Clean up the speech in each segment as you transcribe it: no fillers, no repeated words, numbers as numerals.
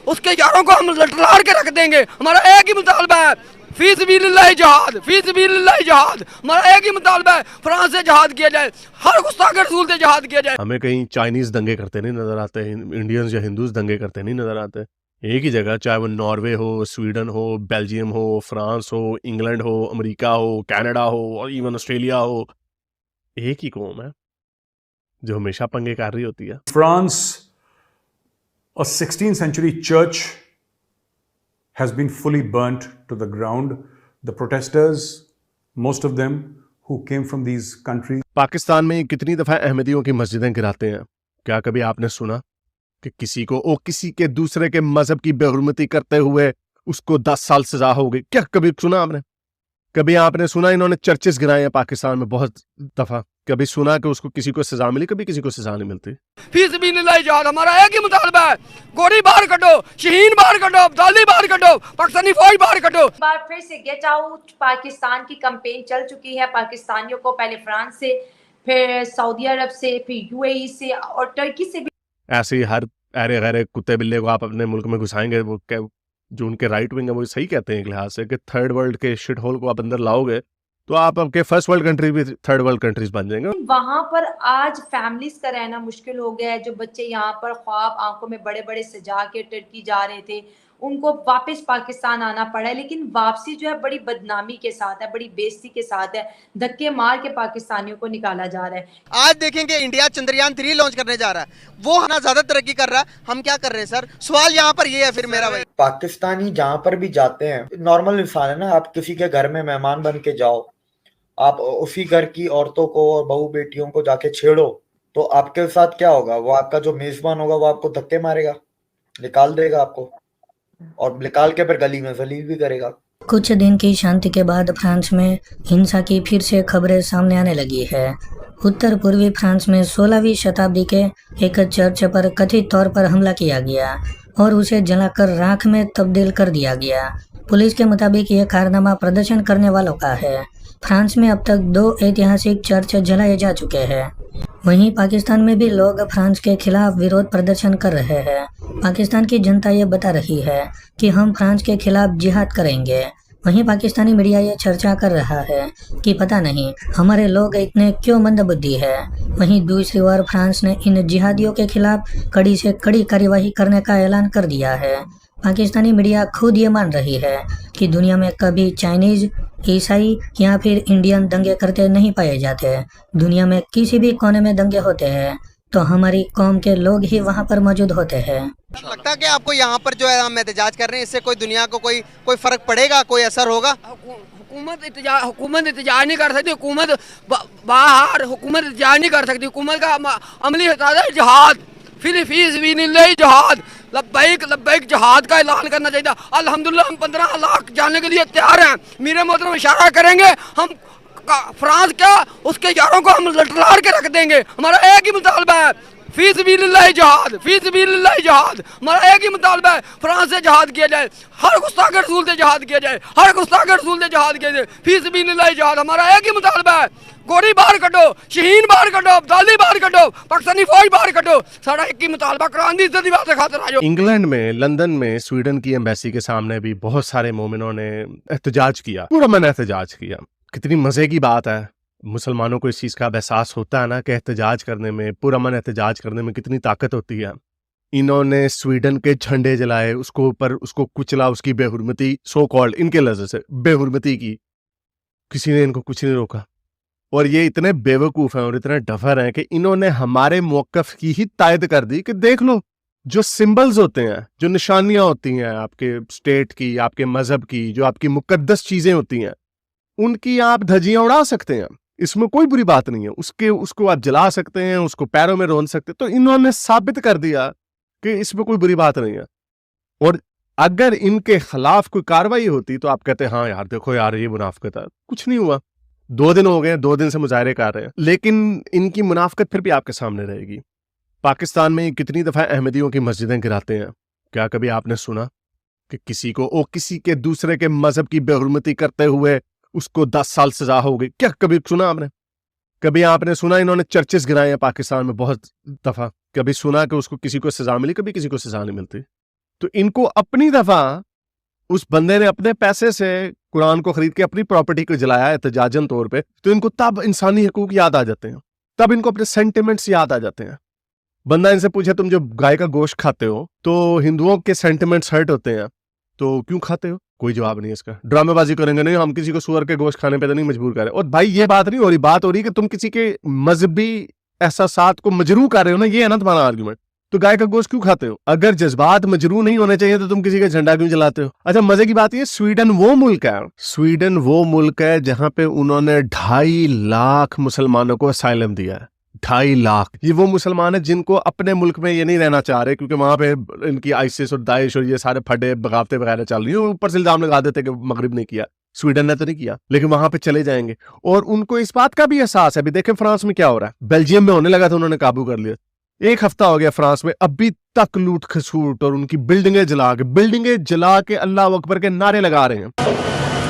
उसके यारों को हम लटलाड़ के रख देंगे। हमारा एक ही मुतालबा है, फी सबीलिल्लाह जहाद, फी सबीलिल्लाह जहाद। हमारा एक ही मुतालबा है, फ्रांस से जहाद किया जाए, हर गुस्ताख रसूल से जहाद किया जाए। हमें कहीं चाइनीज दंगे करते नहीं नजर आते, इंडियंस या हिंदूज दंगे करते नहीं नजर आते। एक ही जगह, चाहे वो नॉर्वे हो, स्वीडन हो, बेल्जियम हो, फ्रांस हो, इंग्लैंड हो, अमेरिका हो, कनाडा हो और इवन ऑस्ट्रेलिया हो, एक ही कौम है जो हमेशा पंगे कर रही होती है। France, a 16th century church has been fully burnt to the ground. The protesters, most of them who came from these countries. Pakistan में कितनी दफा अहमदियों की मस्जिदें गिराते हैं? क्या कभी आपने सुना कि किसी के दूसरे के मजहब की बेहुरमती करते हुए उसको 10 साल सजा हो गई? क्या कभी सुना आपने? कभी आपने सुना इन्होंने चर्चेस गिराए हैं पाकिस्तान में बहुत दफा? कभी सुना कि उसको किसी को सजा मिली? कभी किसी को सजा नहीं मिलती। फी सबीलिल्लाह जहाद, हमारा एक ही मुतालबा है, गोली बाहर कटो, शहीन बाहर कटो, अब्दाली बाहर कटो, पाकिस्तानी फौज बाहर कटो। एक बार फिर से गेट आउट पाकिस्तान की कैंपेन चल चुकी है। पाकिस्तानियों को पहले फ्रांस से, फिर सऊदी अरब से, फिर यूएई से और टर्की से भी। ऐसे ही हर अरे गैरे कुत्ते बिल्ले को आप अपने मुल्क में घुसाएंगे, वो जो उनके राइट विंग है वो सही कहते हैं एक लिहाज से कि थर्ड वर्ल्ड के शिट होल को आप अंदर लाओगे तो आप आपके फर्स्ट वर्ल्ड कंट्री भी थर्ड वर्ल्ड कंट्रीज बन जाएंगे। वहां पर आज फैमिलीज का रहना मुश्किल हो गया है। जो बच्चे यहाँ पर ख्वाब आंखों में बड़े बड़े सजा के टर्की जा रहे थे, उनको वापस पाकिस्तान आना पड़ा है। लेकिन वापसी जो है बड़ी बदनामी के साथ है, बड़ी बेइज्जती के साथ है, धक्के मार के पाकिस्तानियों को निकाला जा रहा है। आज देखेंगे इंडिया चंद्रयान 3 लॉन्च करने जा रहा है, वो ना ज्यादा तरक्की कर रहा है, हम क्या कर रहे हैं सर? सवाल यहाँ पर ये है फिर मेरा भाई। पाकिस्तानी जहाँ पर भी जाते हैं, नॉर्मल इंसान है ना, आप किसी के घर में मेहमान बन के जाओ, आप उसी घर की औरतों को और बहू बेटियों को जाके छेड़ो तो आपके साथ क्या होगा? वो आपका जो मेजबान होगा वो आपको धक्के मारेगा, निकाल देगा आपको और निकाल के फिर गली में जलील भी करेगा। कुछ दिन की शांति के बाद फ्रांस में हिंसा की फिर से खबरें सामने आने लगी है। उत्तर पूर्वी फ्रांस में 16वीं शताब्दी के एक चर्च पर कथित तौर पर हमला किया गया और उसे जलाकर राख में तब्दील कर दिया गया। पुलिस के मुताबिक यह कारनामा प्रदर्शन करने वालों का है। फ्रांस में अब तक 2 ऐतिहासिक चर्च जलाए जा चुके हैं। वहीं पाकिस्तान में भी लोग फ्रांस के खिलाफ विरोध प्रदर्शन कर रहे हैं। पाकिस्तान की जनता ये बता रही है कि हम फ्रांस के खिलाफ जिहाद करेंगे। वहीं पाकिस्तानी मीडिया ये चर्चा कर रहा है कि पता नहीं हमारे लोग इतने क्यों मंदबुद्धि है। वहीं दूसरी ओर फ्रांस ने इन जिहादियों के खिलाफ कड़ी से कड़ी कार्यवाही करने का ऐलान कर दिया है। पाकिस्तानी मीडिया खुद ये मान रही है कि दुनिया में कभी चाइनीज, ईसाई या फिर इंडियन दंगे करते नहीं पाए जाते। दुनिया में किसी भी कोने में दंगे होते हैं तो हमारी कौम के लोग ही वहाँ पर मौजूद होते हैं। लगता है कि आपको यहाँ पर जो है हम एहतजाज कर रहे हैं, इससे कोई दुनिया को कोई फर्क पड़ेगा, कोई असर होगा? हुकूमत एहतजाज नहीं कर सकती, हुकूमत बाहर हुकूमत एहतजाज नहीं कर सकती। हुकूमत का अमली जहाद, फी सबीलिल्लाह जहाद, लब्बैक लब्बैक जहाद का ऐलान करना चाहिए। अल्हम्दुलिल्लाह हम 15 लाख जाने के लिए तैयार हैं। मीर मोहतरम इशारा करेंगे, हम फ्रांस क्या उसके यारों को हम लटलाड़ के रख देंगे। हमारा एक ही मुतालबा है, फी सबीलिल्लाह जहाद, फी सबीलिल्लाह जहाद। हमारा एक ही मुतालबा है, फ्रांस से जहाद किया जाए, हर गुस्ताख रसूल से जहाद किया जाए, हर गुस्ताख रसूल से जहाद किया जाए। फी सबीलिल्लाह जहाद, हमारा एक ही मुतालबा है, गोली बाहर कटो, शहीन बाहर कटो, अब्दाली बाहर कटो, पाकिस्तानी फौज बाहर कटो। सारा एक ही मुतालबा, कुरान दी इज्जत दी बात खातिर आ जाओ। इंग्लैंड में, लंदन में, स्वीडन की एम्बेसी के सामने भी बहुत सारे मोमिनों ने एहतजाज किया, पूरा मन एहतजाज किया। कितनी मजे की बात है, मुसलमानों को इस चीज का एहसास होता है ना कि एहतजाज करने में, पूरा मन एहतजाज करने में कितनी ताकत होती है। इन्होंने स्वीडन के झंडे जलाए, उसको कुचला, उसकी बेहुरमती, सो कॉल्ड इनके लफ्ज़ से बेहुरमती की, किसी ने इनको कुछ नहीं रोका। और ये इतने बेवकूफ हैं और इतने डफर हैं कि इन्होंने हमारे मौकफ की ही तायद कर दी कि देख लो, जो सिंबल्स होते हैं, जो निशानियां होती हैं आपके स्टेट की, आपके मजहब की, जो आपकी मुकद्दस चीजें होती हैं, उनकी आप धज्जियां उड़ा सकते हैं, इसमें कोई बुरी बात नहीं है। उसको आप जला सकते हैं, उसको पैरों में रोन सकते हैं। तो इन्होंने साबित कर दिया कि इसमें कोई बुरी बात नहीं है। और अगर इनके खिलाफ कोई कार्रवाई होती तो आप कहते हैं हाँ यार देखो यार ये मुनाफिकत है। कुछ नहीं हुआ, 2 दिन हो गए, 2 दिन से मुजाहरे कर रहे हैं, लेकिन इनकी मुनाफिकत फिर भी आपके सामने रहेगी। पाकिस्तान में कितनी दफा अहमदियों की मस्जिदें गिराते हैं? क्या कभी आपने सुना कि किसी के दूसरे के मजहब की बेहुरमती करते हुए उसको 10 साल सजा हो गई? क्या कभी सुना आपने? कभी आपने सुना इन्होंने चर्चेस गिराए हैं पाकिस्तान में बहुत दफा? कभी सुना कि उसको किसी को सजा मिली? कभी किसी को सजा नहीं मिलती। तो इनको अपनी दफा उस बंदे ने अपने पैसे से कुरान को खरीद के अपनी प्रॉपर्टी को जलाया एहतजाजन तौर पे, तो इनको तब इंसानी हकूक याद आ जाते हैं, तब इनको अपने सेंटिमेंट्स याद आ जाते हैं। बंदा इनसे पूछे तुम जो गाय का गोश्त खाते हो तो हिंदुओं के सेंटिमेंट्स हर्ट होते हैं, तो क्यों खाते हो? कोई जवाब नहीं है इसका। ड्रामेबाजी करेंगे, नहीं हम किसी को सुअर के गोश्त खाने पे तो नहीं मजबूर कर रहे। और भाई ये बात नहीं हो रही, बात हो रही कि तुम किसी के मजहबी एहसासात को मजरू कर रहे हो ना, ये है ना तुम्हारा आर्गुमेंट। तो गाय का गोश्त क्यों खाते हो? अगर जज्बात मजरू नहीं होने चाहिए तो तुम किसी का झंडा क्यों जलाते हो? अच्छा, मजे की बात ये, स्वीडन वो मुल्क है जहां पे उन्होंने 2.5 लाख मुसलमानों को असाइलम दिया है। 2.5 लाख। ये वो मुसलमान है जिनको अपने मुल्क में ये नहीं रहना चाह रहे क्योंकि वहां पे इनकी आईसिस और दाइश और ये सारे फटे बगावतें वगैरह चल रही है। ऊपर से इल्जाम लगा देते कि मगरिब ने किया, स्वीडन ने तो नहीं किया, लेकिन वहां पे चले जाएंगे। और उनको इस बात का भी एहसास है। अभी देखें फ्रांस में क्या हो रहा है, बेल्जियम में होने लगा था, उन्होंने काबू कर लिया। 1 हफ्ता हो गया फ्रांस में, अभी तक लूट खसूट और उनकी बिल्डिंगें जला के अल्लाह अकबर के नारे लगा रहे हैं।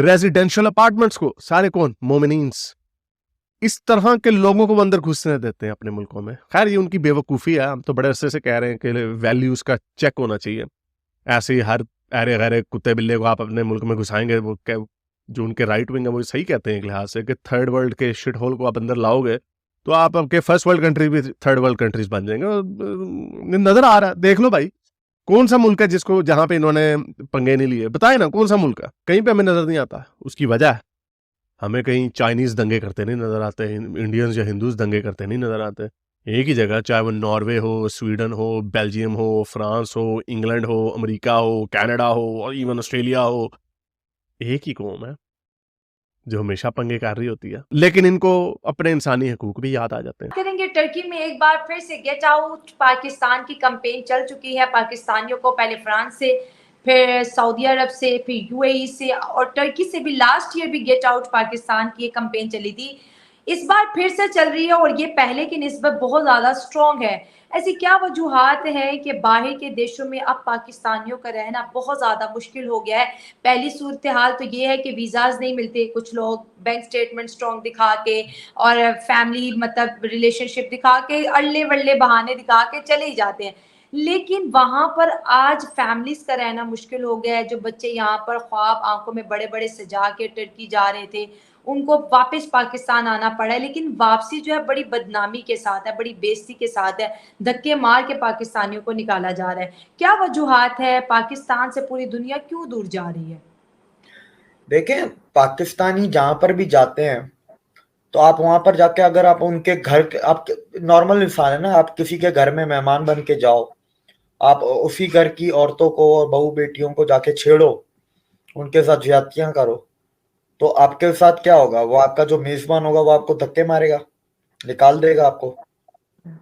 रेजिडेंशियल अपार्टमेंट्स को सारे कौन? मोमिनीन्स। इस तरह के लोगों को अंदर घुसने देते हैं अपने मुल्कों में। खैर ये उनकी बेवकूफ़ी है, हम तो बड़े अरसे से कह रहे हैं कि वैल्यूज़ का चेक होना चाहिए। ऐसे ही हर अरे गैरे कुत्ते बिल्ले को आप अपने मुल्क में घुसाएंगे, वो जो उनके राइट विंग है वो सही कहते हैं एक लिहाज से कि थर्ड वर्ल्ड के शिट होल को आप अंदर लाओगे तो आप आपके फर्स्ट वर्ल्ड कंट्री भी थर्ड वर्ल्ड कंट्रीज बन जाएंगे। नजर आ रहा है, देख लो भाई, कौन सा मुल्क है जिसको जहां पे इन्होंने पंगे नहीं लिए? बताए ना कौन सा मुल्क है? कहीं पे हमें नजर नहीं आता। उसकी वजह है हमें कहीं चाइनीज दंगे करते नहीं नजर आते, इंडियंस या हिंदूज दंगे करते नहीं नजर आते। एक ही जगह, चाहे वो नॉर्वे हो, स्वीडन हो, बेल्जियम हो, फ्रांस हो, इंग्लैंड हो, अमेरिका हो, कनाडा हो और इवन ऑस्ट्रेलिया हो, एक ही कौम है जो हमेशा पंगे कर रही होती है, लेकिन इनको अपने इंसानी हकूक भी याद आ जाते हैं। करेंगे टर्की में एक बार फिर से गेट आउट पाकिस्तान की कैंपेन चल चुकी है। पाकिस्तानियों को पहले फ्रांस से, फिर सऊदी अरब से, फिर यूएई से और टर्की से भी लास्ट ईयर भी गेट आउट पाकिस्तान की एक कैंपेन चली थी। इस बार फिर से चल रही है और ये पहले की निस्बत बहुत ज़्यादा स्ट्रॉन्ग है। ऐसी क्या वजूहात हैं कि बाहर के देशों में अब पाकिस्तानियों का रहना बहुत ज़्यादा मुश्किल हो गया है? पहली सूरत हाल तो ये है कि वीज़ाज नहीं मिलते, कुछ लोग बैंक स्टेटमेंट स्ट्रॉन्ग दिखा के और फैमिली मतलब रिलेशनशिप दिखा के, अल्ले वल्ले बहाने दिखा के चले ही जाते हैं। लेकिन वहाँ पर आज फैमिलीज का रहना मुश्किल हो गया है। जो बच्चे यहाँ पर ख्वाब आंखों में बड़े बड़े सजा के टर्की जा रहे थे, उनको वापस पाकिस्तान आना पड़ा है। लेकिन वापसी जो है बड़ी बदनामी के साथ है, बड़ी बेइज्जती के साथ है, धक्के मार के पाकिस्तानियों को निकाला जा रहा है। क्या वजूहात है? पाकिस्तान से पूरी दुनिया क्यों दूर जा रही है? देखें, पाकिस्तानी जहां पर भी जाते हैं तो आप वहां पर जाके अगर आप उनके घर, आप नॉर्मल इंसान है ना, आप किसी के घर में मेहमान बन के जाओ, आप उसी घर की औरतों को और बहू बेटियों को जाके छेड़ो, उनके साथ ज्यादतियां करो, तो आपके साथ क्या होगा? वो आपका जो मेजबान होगा वो आपको धक्के मारेगा, निकाल देगा आपको,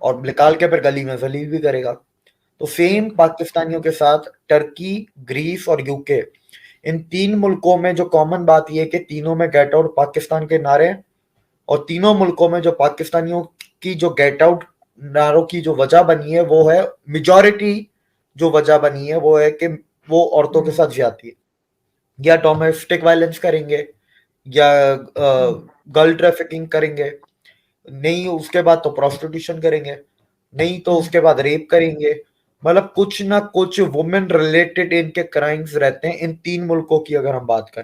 और निकाल के फिर गली में जलील भी करेगा। तो सेम पाकिस्तानियों के साथ टर्की, ग्रीस और यूके, इन 3 मुल्कों में जो कॉमन बात यह है कि तीनों में गेट आउट पाकिस्तान के नारे हैं, और तीनों मुल्कों में जो पाकिस्तानियों की जो गेट आउट नारों की जो वजह बनी है वो है, मेजॉरिटी जो वजह बनी है वो है कि वो औरतों के साथ ज्यादती, या डोमेस्टिक वायलेंस करेंगे, या गर्ल ट्रैफिकिंग करेंगे, नहीं उसके बाद तो प्रोस्टिट्यूशन करेंगे, नहीं तो उसके बाद रेप करेंगे। मतलब कुछ ना कुछ वुमेन रिलेटेड इनके क्राइम्स रहते हैं इन 3 मुल्कों की अगर हम बात करें।